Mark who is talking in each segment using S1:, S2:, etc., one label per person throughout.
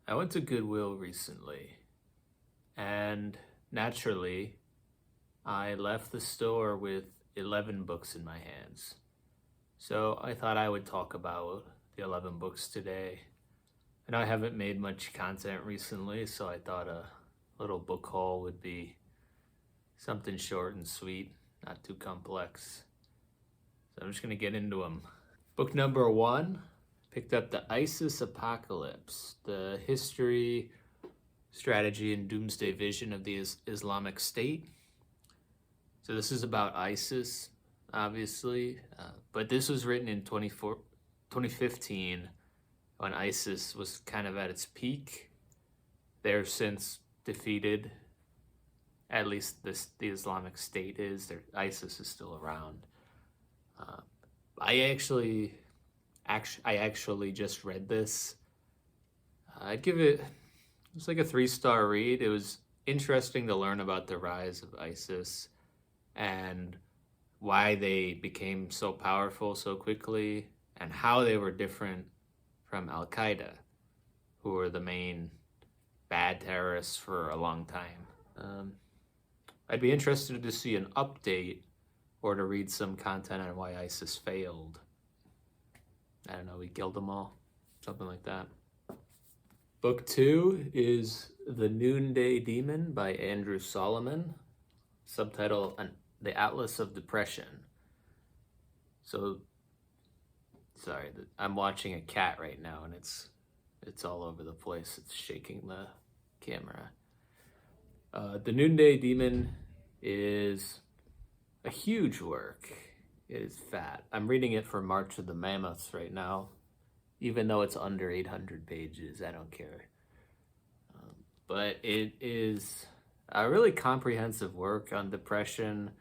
S1: I went to Goodwill recently, and naturally, I left the store with 11 books in my hands. So I thought I would talk about the 11 books today. I know I haven't made much content recently, so I thought a little book haul would be something short and sweet, not too complex. So I'm just going to get into them. Book number one, picked up the ISIS Apocalypse, the history, strategy, and doomsday vision of the Islamic State. So this is about ISIS, obviously, but this was written in 2015 when ISIS was kind of at its peak. They're since defeated. At least the Islamic State is. ISIS is still around. I actually just read this. I'd give it. It's like a 3-star read. It was interesting to learn about the rise of ISIS and why they became so powerful so quickly and how they were different from Al Qaeda, who were the main bad terrorists for a long time. I'd be interested to see an update or to read some content on why ISIS failed. I don't know, we killed them all, something like that. Book two is The Noonday Demon by Andrew Solomon, subtitle The Atlas of Depression. So, sorry, I'm watching a cat right now and it's all over the place. It's shaking the camera. The Noonday Demon is a huge work. It is fat. I'm reading it for March of the Mammoths right now. Even though it's under 800 pages, I don't care. But it is a really comprehensive work on depression.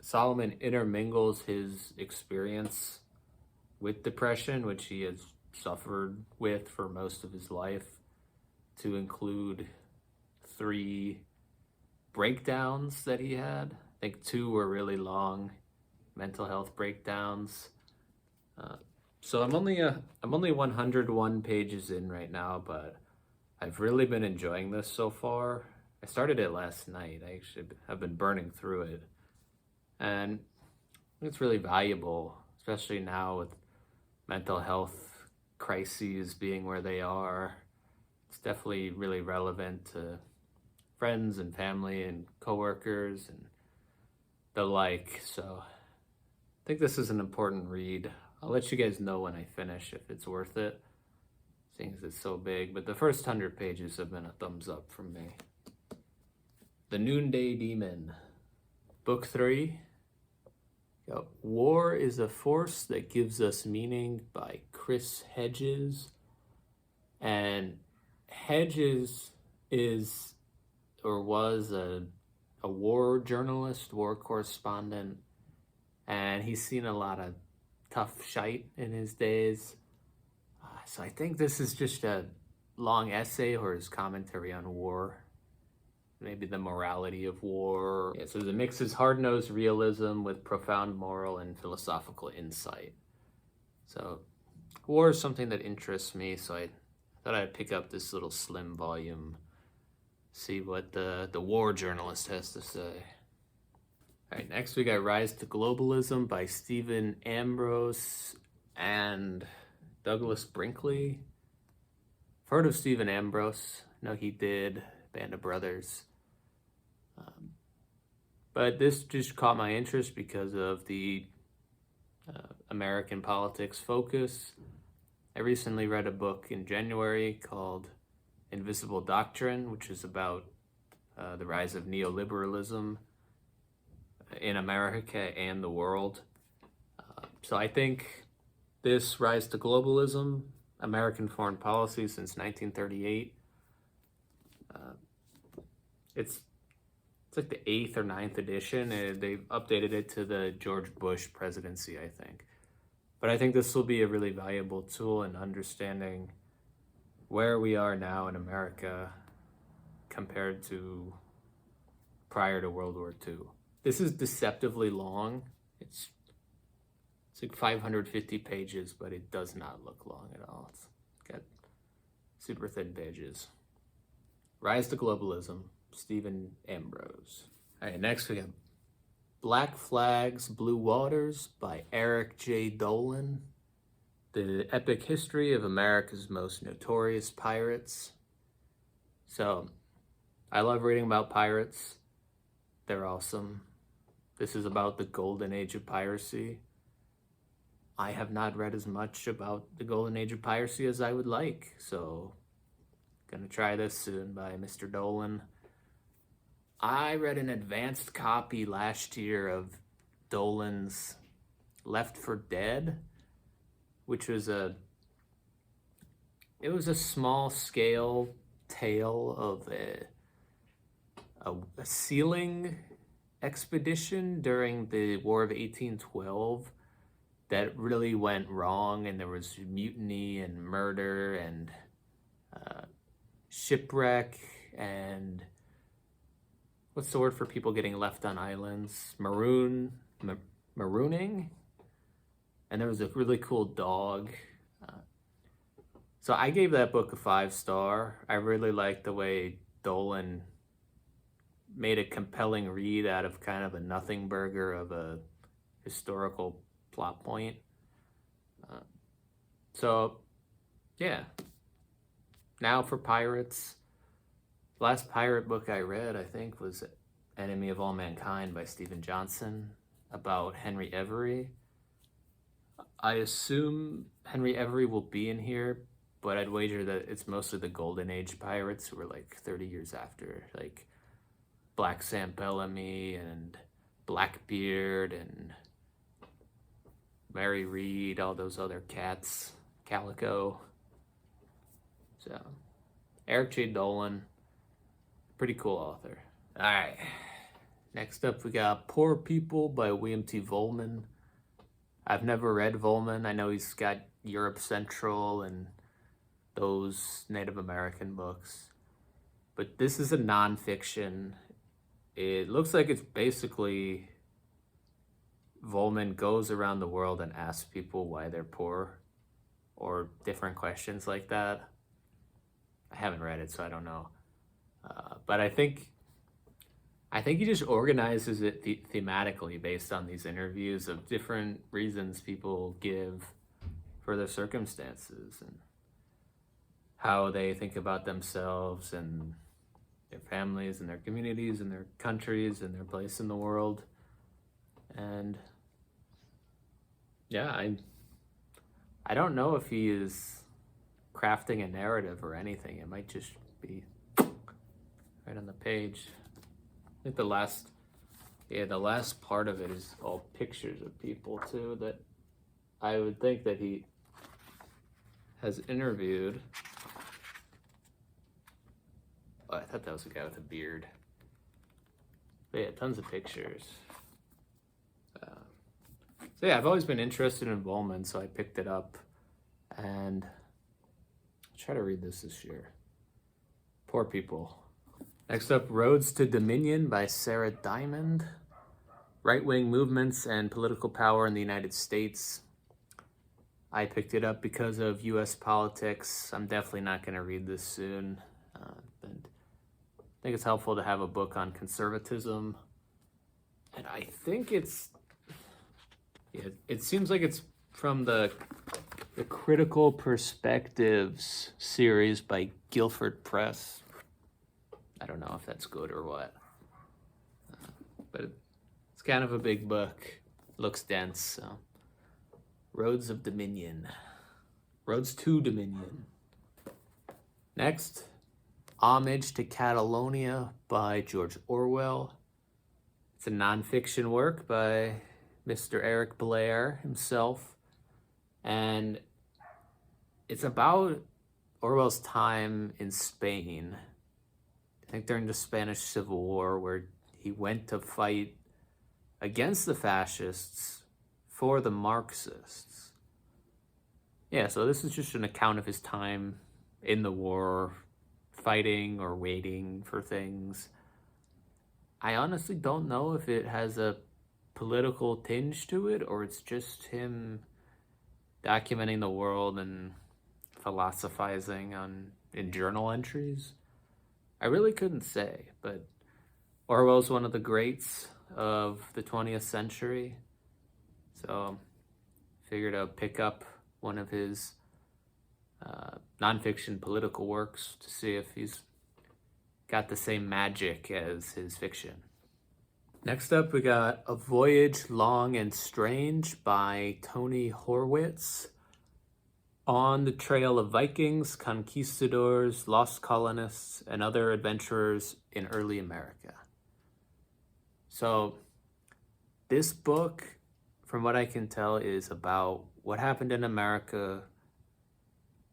S1: Solomon intermingles his experience with depression, which he has suffered with for most of his life, to include 3 breakdowns that he had. I think 2 were really long mental health breakdowns. So I'm only 101 pages in right now, but I've really been enjoying this so far. I started it last night. I actually have been burning through it, and it's really valuable, especially now with mental health crises being where they are. It's definitely really relevant to friends and family and coworkers and the like. So I think this is an important read. I'll let you guys know when I finish if it's worth it, seeing as it's so big. But the first 100 pages have been a thumbs up from me. The Noonday Demon. Book 3. War is a Force That Gives Us Meaning by Chris Hedges. And Hedges is or was a war journalist, war correspondent, and he's seen a lot of tough shite in his days. So I think this is just a long essay or his commentary on war, maybe the morality of war. Yeah, so it mixes hard-nosed realism with profound moral and philosophical insight. So war is something that interests me, so I thought I'd pick up this little slim volume, see what the war journalist has to say. All right, next we got Rise to Globalism by Stephen Ambrose and Douglas Brinkley. I've heard of Stephen Ambrose. I know he did Band of Brothers. But this just caught my interest because of the American politics focus. I recently read a book in January called Invisible Doctrine, which is about the rise of neoliberalism in America and the world. So I think this Rise to Globalism, American Foreign Policy since 1938, it's like the 8th or 9th edition. They've updated it to the George Bush presidency, I think. But I think this will be a really valuable tool in understanding where we are now in America compared to prior to World War II. This is deceptively long. It's like 550 pages, but it does not look long at all. It's got super thin pages. Rise to Globalism, Stephen Ambrose. All right, next we have Black Flags, Blue Waters by Eric J. Dolan. The Epic History of America's Most Notorious Pirates. So, I love reading about pirates. They're awesome. This is about the golden age of piracy. I have not read as much about the golden age of piracy as I would like, so gonna try this soon by Mr. Dolan. I read an advanced copy last year of Dolan's Left for Dead, which was a small scale tale of a sealing expedition during the War of 1812 that really went wrong, and there was mutiny and murder and shipwreck and what's the word for people getting left on islands? Marooning? And there was a really cool dog. So I gave that book a 5-star. I really liked the way Dolan made a compelling read out of kind of a nothing burger of a historical plot point. So, yeah. Now for pirates. Last pirate book I read, I think, was Enemy of All Mankind by Stephen Johnson, about Henry Every. I assume Henry Every will be in here, but I'd wager that it's mostly the Golden Age pirates who were like 30 years after, like Black Sam Bellamy and Blackbeard and Mary Read, all those other cats, Calico. So, Eric J. Dolan, pretty cool author. All right, next up we got Poor People by William T. Vollmann. I've never read Vollmann. I know he's got Europe Central and those Native American books, but this is a nonfiction. It looks like it's basically Vollmann goes around the world and asks people why they're poor or different questions like that. I haven't read it, so I don't know. But I think he just organizes it thematically based on these interviews of different reasons people give for their circumstances and how they think about themselves and their families and their communities and their countries and their place in the world. And yeah, I don't know if he is crafting a narrative or anything. It might just be right on the page. I think the last part of it is all pictures of people too that I would think that he has interviewed. Oh, I thought that was a guy with a beard. But yeah, tons of pictures. So yeah, I've always been interested in Vollmann, so I picked it up and I'll try to read this year. Poor People. Next up, Roads to Dominion by Sarah Diamond. Right-wing movements and political power in the United States. I picked it up because of U.S. politics. I'm definitely not going to read this soon. But I think it's helpful to have a book on conservatism. And I think it seems like it's from the Critical Perspectives series by Guilford Press. I don't know if that's good or what. But it's kind of a big book. Looks dense, so. Roads of Dominion. Roads to Dominion. Next, Homage to Catalonia by George Orwell. It's a nonfiction work by Mr. Eric Blair himself. And it's about Orwell's time in Spain. I think during the Spanish Civil War, where he went to fight against the fascists for the Marxists. Yeah, so this is just an account of his time in the war, fighting or waiting for things. I honestly don't know if it has a political tinge to it or it's just him documenting the world and philosophizing in journal entries? I really couldn't say, but Orwell's one of the greats of the 20th century, so figured I'd pick up one of his nonfiction political works to see if he's got the same magic as his fiction. Next up, we got A Voyage Long and Strange by Tony Horwitz. On the trail of Vikings, conquistadors, lost colonists, and other adventurers in early America. So this book, from what I can tell, is about what happened in America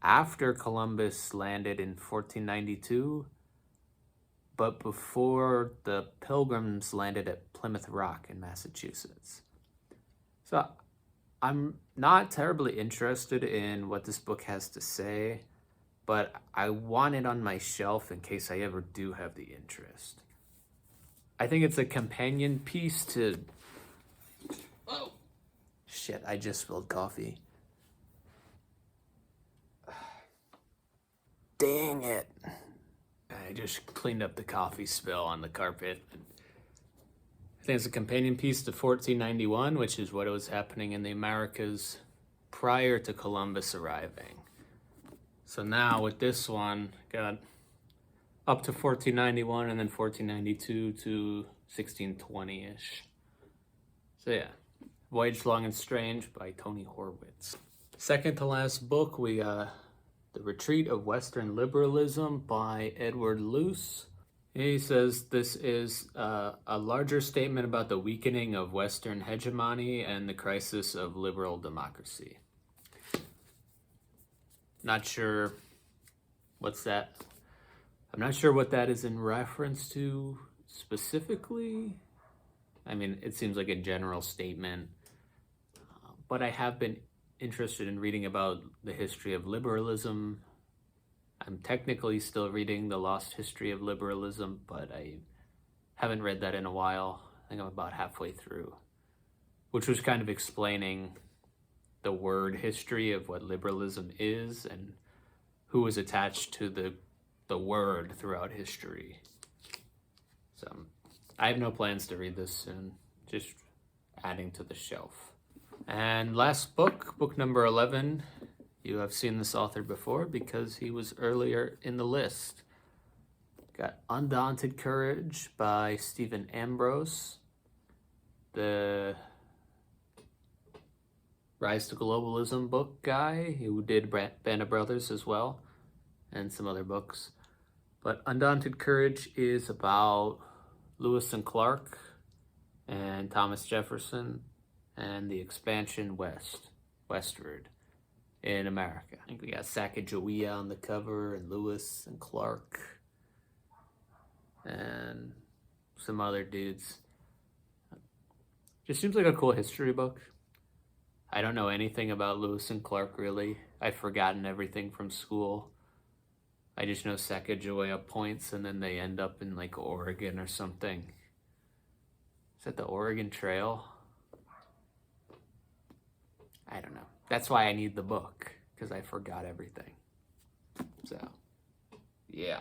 S1: after Columbus landed in 1492, but before the Pilgrims landed at Plymouth Rock in Massachusetts. So I'm not terribly interested in what this book has to say, but I want it on my shelf in case I ever do have the interest. I think it's a companion piece to... Oh! Shit, I just spilled coffee. Dang it. I just cleaned up the coffee spill on the carpet. I think it's a companion piece to 1491, which is what was happening in the Americas prior to Columbus arriving. So now with this one, got up to 1491 and then 1492 to 1620-ish. So yeah, Voyage Long and Strange by Tony Horwitz. Second to last book, we got The Retreat of Western Liberalism by Edward Luce. He says this is a larger statement about the weakening of Western hegemony and the crisis of liberal democracy. Not sure what's that. I'm not sure what that is in reference to specifically. I mean, it seems like a general statement, but I have been interested in reading about the history of liberalism. I'm technically still reading The Lost History of Liberalism, but I haven't read that in a while. I think I'm about halfway through, which was kind of explaining the word history of what liberalism is and who was attached to the word throughout history. So I have no plans to read this soon, just adding to the shelf. And last book, book number 11, you have seen this author before because he was earlier in the list. Got Undaunted Courage by Stephen Ambrose, the Rise to Globalism book guy who did Band of Brothers as well, and some other books. But Undaunted Courage is about Lewis and Clark and Thomas Jefferson and the expansion westward in America. I think we got Sacagawea on the cover and Lewis and Clark and some other dudes. Just seems like a cool history book. I don't know anything about Lewis and Clark really. I've forgotten everything from school. I just know Sacagawea points and then they end up in like Oregon or something. Is that the Oregon Trail? I don't know. That's why I need the book, because I forgot everything. So, yeah.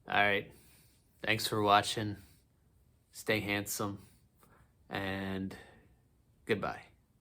S1: Alright. Thanks for watching. Stay handsome. And goodbye.